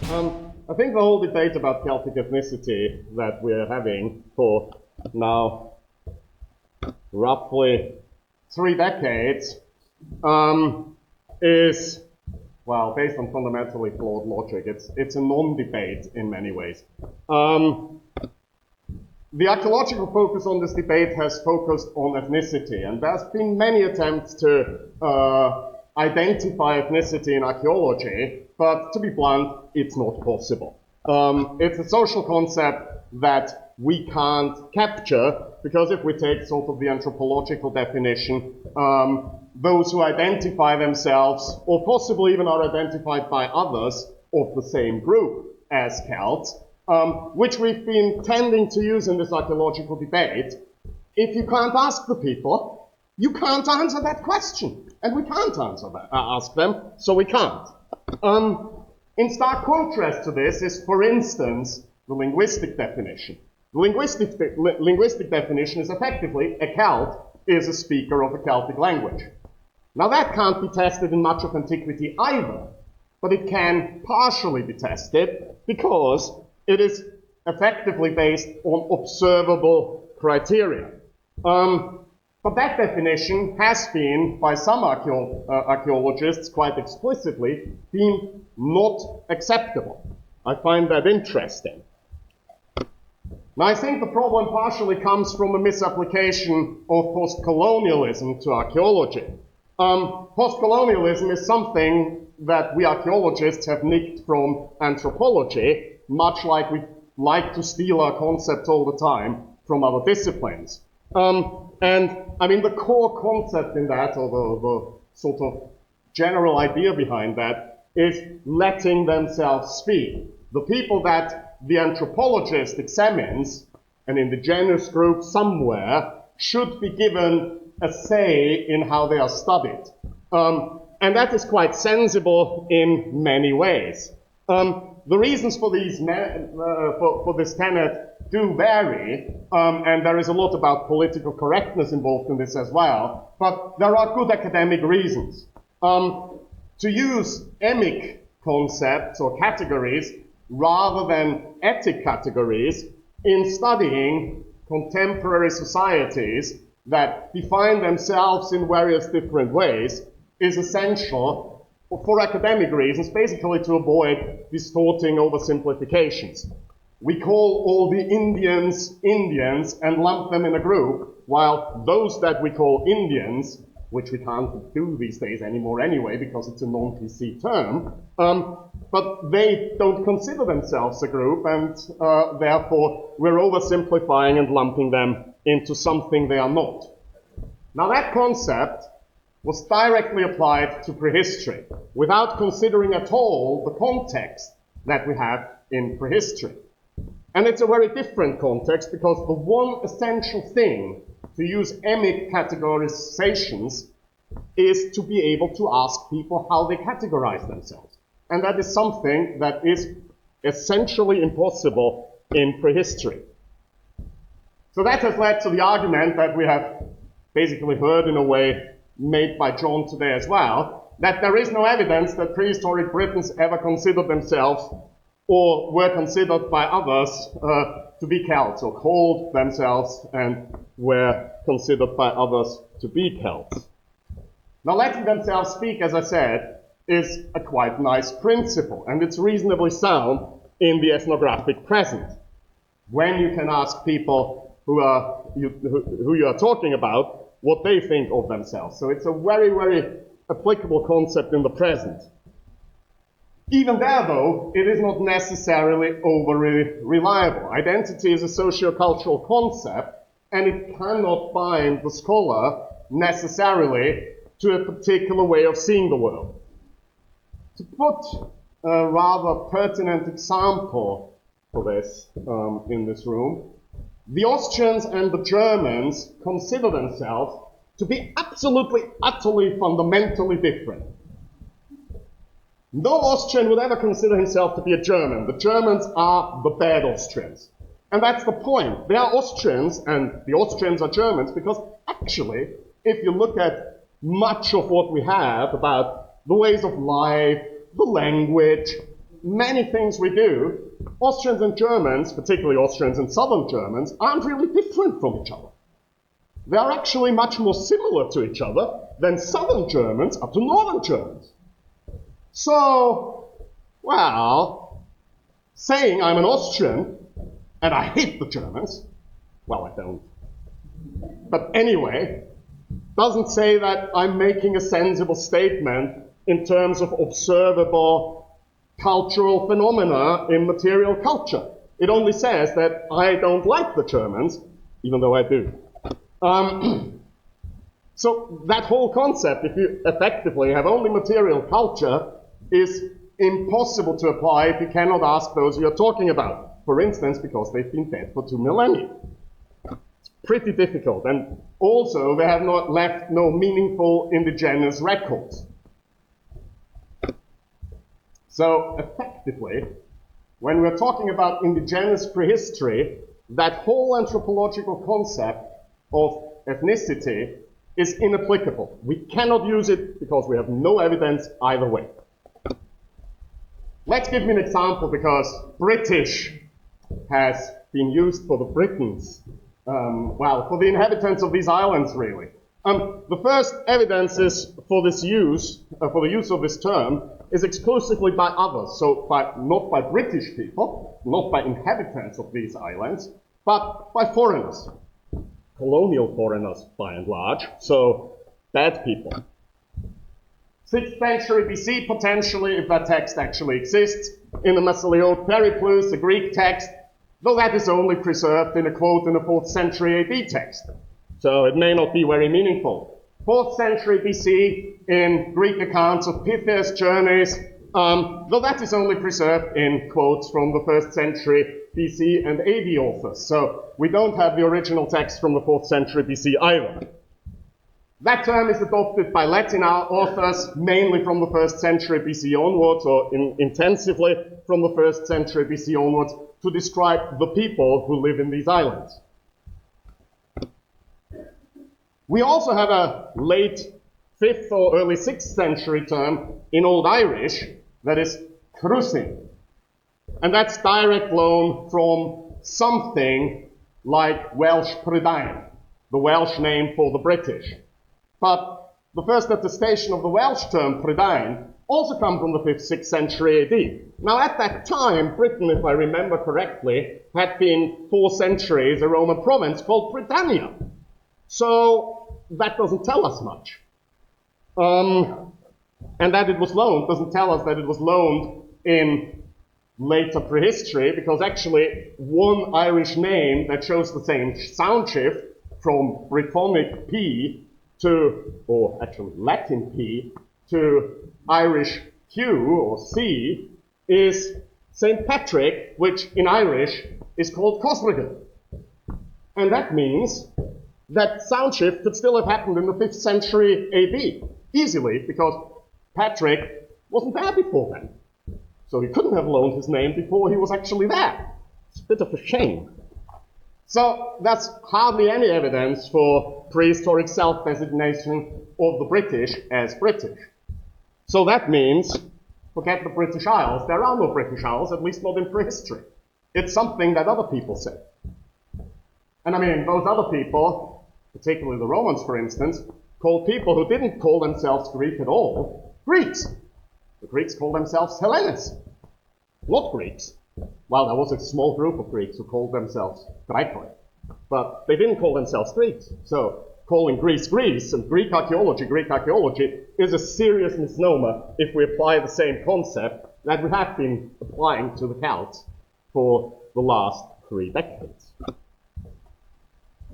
I think the whole debate about Celtic ethnicity that we're having for now roughly 3 decades is, well, based on fundamentally flawed logic. It's a non-debate in many ways. The archaeological focus on this debate has focused on ethnicity, and there's been many attempts to identify ethnicity in archaeology, but to be blunt, it's not possible. It's a social concept that we can't capture, because if we take sort of the anthropological definition, those who identify themselves, or possibly even are identified by others of the same group as Celts, which we've been tending to use in this archaeological debate, if you can't ask the people, you can't answer that question. And we can't ask them, so we can't. In stark contrast to this is, for instance, the linguistic definition. The linguistic definition is effectively a Celt is a speaker of a Celtic language. Now that can't be tested in much of antiquity either, but it can partially be tested because it is effectively based on observable criteria. But that definition has been, by some archaeologists quite explicitly, deemed not acceptable. I find that interesting. Now, I think the problem partially comes from a misapplication of post-colonialism to archaeology. Post-colonialism is something that we archaeologists have nicked from anthropology, much like we like to steal our concepts all the time from other disciplines. And I mean, the core concept in that, or the sort of general idea behind that, is letting themselves speak. The people that the anthropologist examines, an indigenous group somewhere, should be given a say in how they are studied. And that is quite sensible in many ways. The reasons for these for this tenet do vary, and there is a lot about political correctness involved in this as well, but there are good academic reasons. To use emic concepts or categories rather than etic categories in studying contemporary societies that define themselves in various different ways is essential for academic reasons, basically to avoid distorting oversimplifications. We call all the Indians Indians and lump them in a group, while those that we call Indians, which we can't do these days anymore anyway because it's a non-PC term, but they don't consider themselves a group, and therefore we're oversimplifying and lumping them into something they are not. Now that concept was directly applied to prehistory, without considering at all the context that we have in prehistory. And it's a very different context, because the one essential thing to use emic categorizations is to be able to ask people how they categorize themselves. And that is something that is essentially impossible in prehistory. So that has led to the argument that we have basically heard in a way made by John today as well, that there is no evidence that prehistoric Britons ever considered themselves or were considered by others to be Celts, or called themselves and were considered by others to be Celts. Now, letting themselves speak, as I said, is a quite nice principle, and it's reasonably sound in the ethnographic present. When you can ask people who you are talking about what they think of themselves. So it's a very, very applicable concept in the present. Even there, though, it is not necessarily overly reliable. Identity is a socio-cultural concept, and it cannot bind the scholar necessarily to a particular way of seeing the world. To put a rather pertinent example for this in this room, the Austrians and the Germans consider themselves to be absolutely, utterly, fundamentally different. No Austrian would ever consider himself to be a German. The Germans are the bad Austrians. And that's the point. They are Austrians, and the Austrians are Germans, because actually, if you look at much of what we have about the ways of life, the language, many things we do, Austrians and Germans, particularly Austrians and Southern Germans, aren't really different from each other. They are actually much more similar to each other than Southern Germans are to Northern Germans. So, well, saying I'm an Austrian and I hate the Germans, well, I don't. But anyway, doesn't say that I'm making a sensible statement in terms of observable cultural phenomena in material culture. It only says that I don't like the Germans, even though I do. So that whole concept, if you effectively have only material culture, is impossible to apply if you cannot ask those you're talking about. For instance, because they've been dead for 2 millennia. It's pretty difficult. And also, they have not left no meaningful indigenous records. So effectively, when we're talking about indigenous prehistory, that whole anthropological concept of ethnicity is inapplicable. We cannot use it because we have no evidence either way. Let's give me an example, because British has been used for the Britons, for the inhabitants of these islands, really. The first evidence is for this use, for the use of this term, is exclusively by others, so not by British people, not by inhabitants of these islands, but by foreigners. Colonial foreigners, by and large, so bad people. 6th century BC, potentially, if that text actually exists, in the Massiliot Periplus, the Greek text, though that is only preserved in a quote in a 4th century AD text. So it may not be very meaningful. 4th century BC, in Greek accounts of Pytheas' journeys, though that is only preserved in quotes from the 1st century BC and AD authors. So we don't have the original text from the 4th century BC either. That term is adopted by Latin authors, mainly from the 1st century BC onwards, or intensively from the 1st century BC onwards, to describe the people who live in these islands. We also have a late 5th or early 6th century term in Old Irish, that is cruisin. And that's direct loan from something like Welsh Prydain, the Welsh name for the British. But the first attestation of the Welsh term Prydain also comes from the 5th, 6th century AD. Now at that time, Britain, if I remember correctly, had been 4 centuries a Roman province called Britannia. So that doesn't tell us much. And that it was loaned doesn't tell us that it was loaned in later prehistory, because actually one Irish name that shows the same sound shift from Brittonic P to, or actually Latin P, to Irish Q or C is St. Patrick, which in Irish is called Cosrigan. And that means that sound shift could still have happened in the 5th century AD, easily, because Patrick wasn't there before then. So he couldn't have loaned his name before he was actually there. It's a bit of a shame. So that's hardly any evidence for prehistoric self-designation of the British as British. So that means, forget the British Isles, there are no British Isles, at least not in prehistory. It's something that other people say. And I mean, those other people, particularly the Romans, for instance, called people who didn't call themselves Greek at all, Greeks. The Greeks called themselves Hellenes, not Greeks. Well, there was a small group of Greeks who called themselves Graikoi, but they didn't call themselves Greeks. So calling Greece Greece and Greek archaeology is a serious misnomer if we apply the same concept that we have been applying to the Celts for the last 3 decades.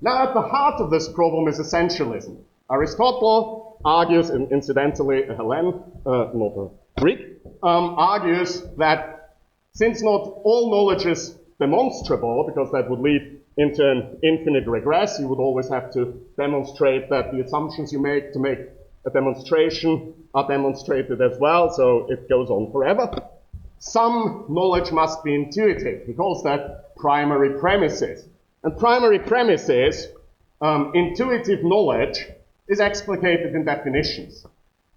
Now, at the heart of this problem is essentialism. Aristotle argues, and incidentally, a Hellen, not a Greek, argues that since not all knowledge is demonstrable, because that would lead into an infinite regress, you would always have to demonstrate that the assumptions you make to make a demonstration are demonstrated as well, so it goes on forever. Some knowledge must be intuitive. He calls that primary premises. And primary premises, intuitive knowledge, is explicated in definitions.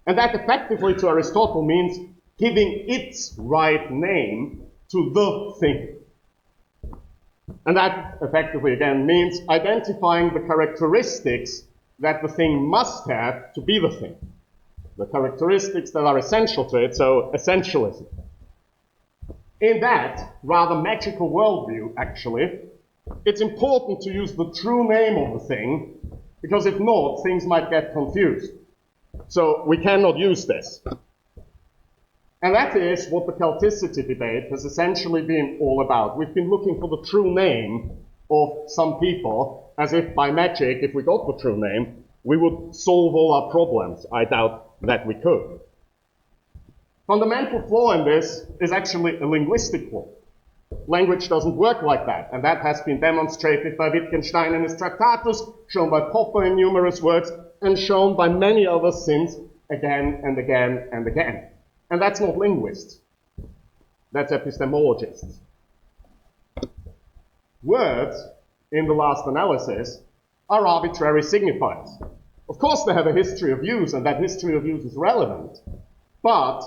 And that effectively to Aristotle means giving its right name to the thing. And that effectively again means identifying the characteristics that the thing must have to be the thing. The characteristics that are essential to it, so essentialism. In that rather magical worldview, actually, it's important to use the true name of the thing, because if not, things might get confused. So we cannot use this. And that is what the Celticity debate has essentially been all about. We've been looking for the true name of some people, as if by magic, if we got the true name, we would solve all our problems. I doubt that we could. Fundamental flaw in this is actually a linguistic flaw. Language doesn't work like that, and that has been demonstrated by Wittgenstein in his Tractatus, shown by Popper in numerous works, and shown by many others since, again and again and again. And that's not linguists. That's epistemologists. Words, in the last analysis, are arbitrary signifiers. Of course, they have a history of use, and that history of use is relevant, but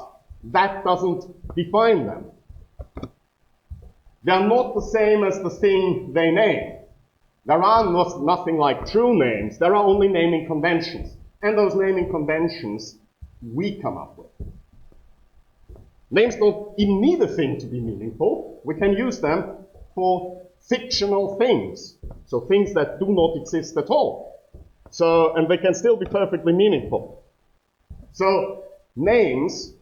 that doesn't define them. They're not the same as the thing they name. There are nothing like true names. There are only naming conventions. And those naming conventions we come up with. Names don't even need a thing to be meaningful. We can use them for fictional things. So things that do not exist at all. And they can still be perfectly meaningful. So names,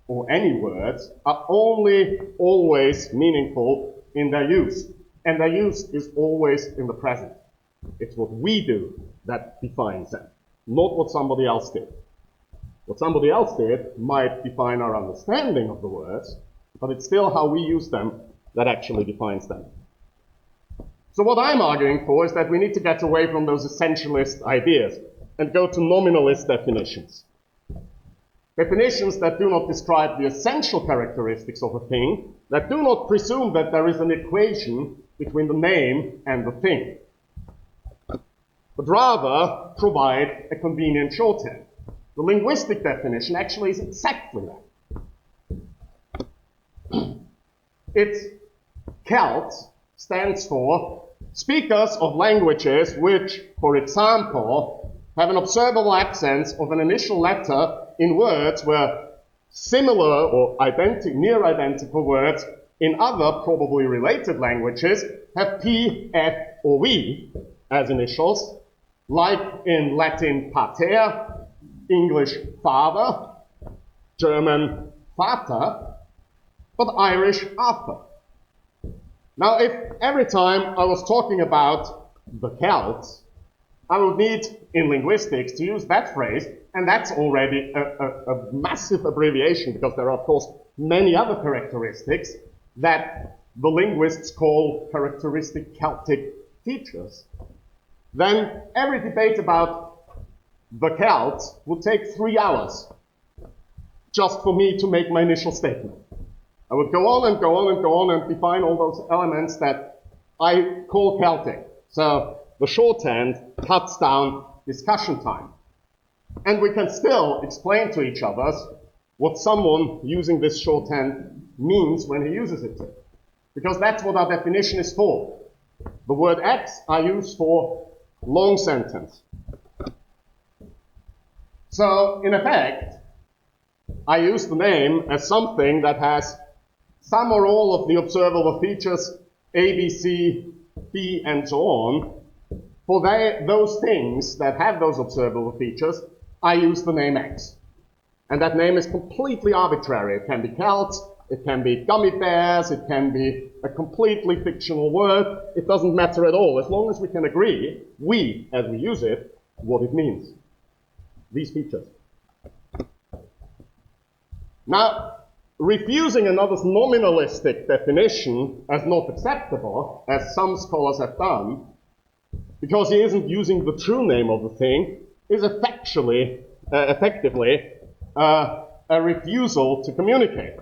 or any words, are only always meaningful in their use. And their use is always in the present. It's what we do that defines them, not what somebody else did. What somebody else did might define our understanding of the words, but it's still how we use them that actually defines them. So what I'm arguing for is that we need to get away from those essentialist ideas and go to nominalist definitions. Definitions that do not describe the essential characteristics of a thing, that do not presume that there is an equation between the name and the thing, but rather provide a convenient shorthand. The linguistic definition actually is exactly that. Its Celt stands for speakers of languages which, for example, have an observable absence of an initial letter in words where similar or near identical words in other probably related languages have P, F, or V as initials, like in Latin pater, English father, German Vater, but Irish Arthur. Now, if every time I was talking about the Celts, I would need in linguistics to use that phrase, and that's already a massive abbreviation because there are, of course, many other characteristics that the linguists call characteristic Celtic features. Then every debate about the Celts would take 3 hours just for me to make my initial statement. I would go on and go on and go on and define all those elements that I call Celtic. So the shorthand cuts down discussion time. And we can still explain to each other what someone using this shorthand means when he uses it. Because that's what our definition is for. The word X I use for long sentence. So, in effect, I use the name as something that has some or all of the observable features A, B, C, D, and so on. For those things that have those observable features, I use the name X. And that name is completely arbitrary. It can be Celts, it can be gummy bears, it can be a completely fictional word. It doesn't matter at all, as long as we can agree, as we use it, what it means. These features. Now, refusing another's nominalistic definition as not acceptable, as some scholars have done, because he isn't using the true name of the thing, is effectively a refusal to communicate.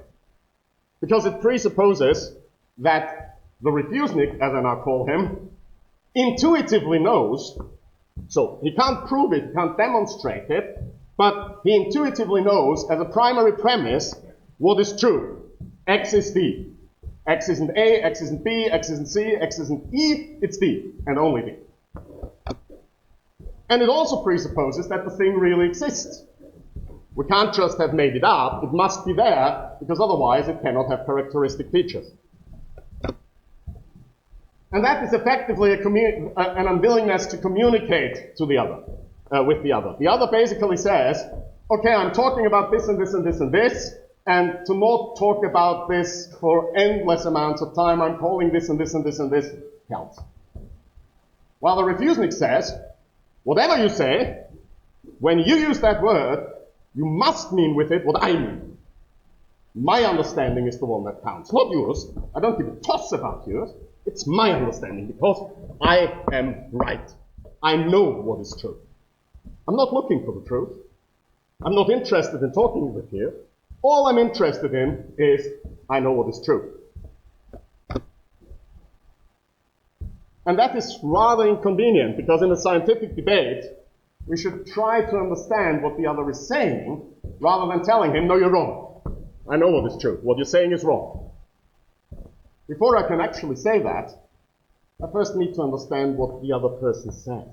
Because it presupposes that the refusnik, as I now call him, intuitively knows. So he can't prove it, he can't demonstrate it, but he intuitively knows as a primary premise what is true? X is D. X isn't A, X isn't B, X isn't C, X isn't E, it's D, and only D. And it also presupposes that the thing really exists. We can't just have made it up, it must be there, because otherwise it cannot have characteristic features. And that is effectively an unwillingness to communicate to the other, with the other. The other basically says, okay, I'm talking about this and this and this and this, and to not talk about this for endless amounts of time, I'm calling this and this and this and this Celt. While the refusenik says, whatever you say, when you use that word, you must mean with it what I mean. My understanding is the one that counts, not yours. I don't give a toss about yours. It's my understanding because I am right. I know what is true. I'm not looking for the truth. I'm not interested in talking with you. All I'm interested in is I know what is true. And that is rather inconvenient because in a scientific debate, we should try to understand what the other is saying rather than telling him, no, you're wrong. I know what is true. What you're saying is wrong. Before I can actually say that, I first need to understand what the other person says.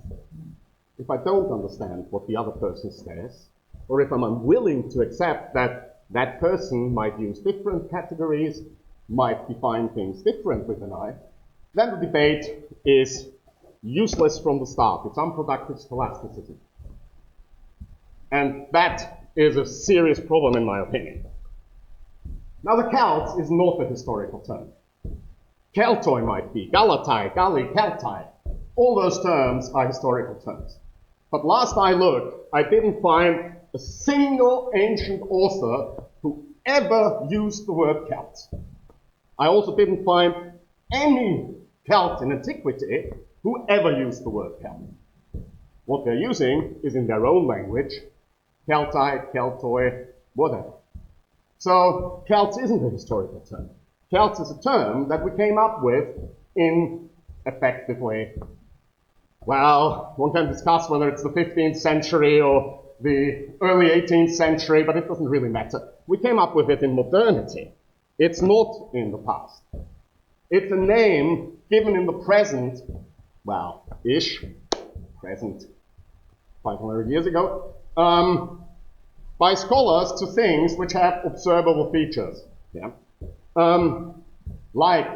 If I don't understand what the other person says, or if I'm unwilling to accept that that person might use different categories, might define things differently than I, then the debate is useless from the start. It's unproductive scholasticism. And that is a serious problem in my opinion. Now the Celts is not a historical term. Keltoi might be, Galatai, Galli, Keltai. All those terms are historical terms. But last I looked, I didn't find a single ancient author who ever used the word Celt. I also didn't find any Celt in antiquity who ever used the word Celt. What they're using is in their own language, Keltai, Keltoi, whatever. So Celt isn't a historical term. Celt is a term that we came up with in effectively, well, one can discuss whether it's the 15th century or the early 18th century, but it doesn't really matter. We came up with it in modernity. It's not in the past. It's a name given in the present, well, present 500 years ago, by scholars to things which have observable features. Yeah. Like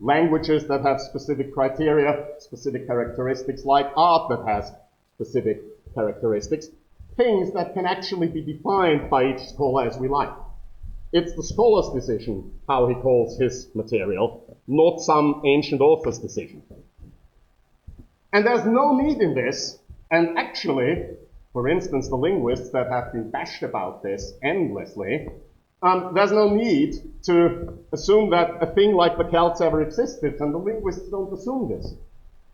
languages that have specific criteria, specific characteristics, like art that has specific characteristics, things that can actually be defined by each scholar as we like. It's the scholar's decision how he calls his material, not some ancient author's decision. And there's no need in this, and actually, for instance, the linguists that have been bashed about this endlessly, there's no need to assume that a thing like the Celts ever existed, and the linguists don't assume this.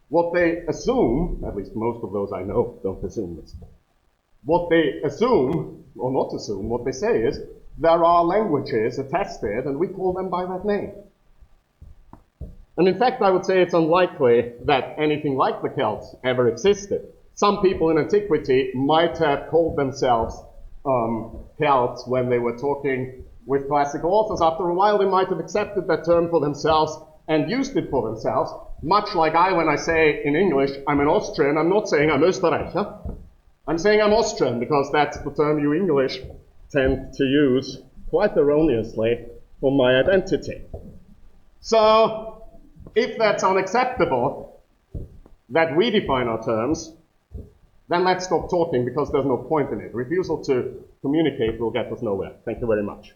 What they assume, at least most of those I know don't assume this, what they assume, or not assume, what they say is, there are languages attested, and we call them by that name. And in fact, I would say it's unlikely that anything like the Celts ever existed. Some people in antiquity might have called themselves Celts when they were talking with classical authors. After a while, they might have accepted that term for themselves and used it for themselves, much like when I say in English, I'm an Austrian, I'm not saying I'm Österreicher. I'm saying I'm Austrian because that's the term you English tend to use quite erroneously for my identity. So, if that's unacceptable, that we define our terms, then let's stop talking because there's no point in it. Refusal to communicate will get us nowhere. Thank you very much.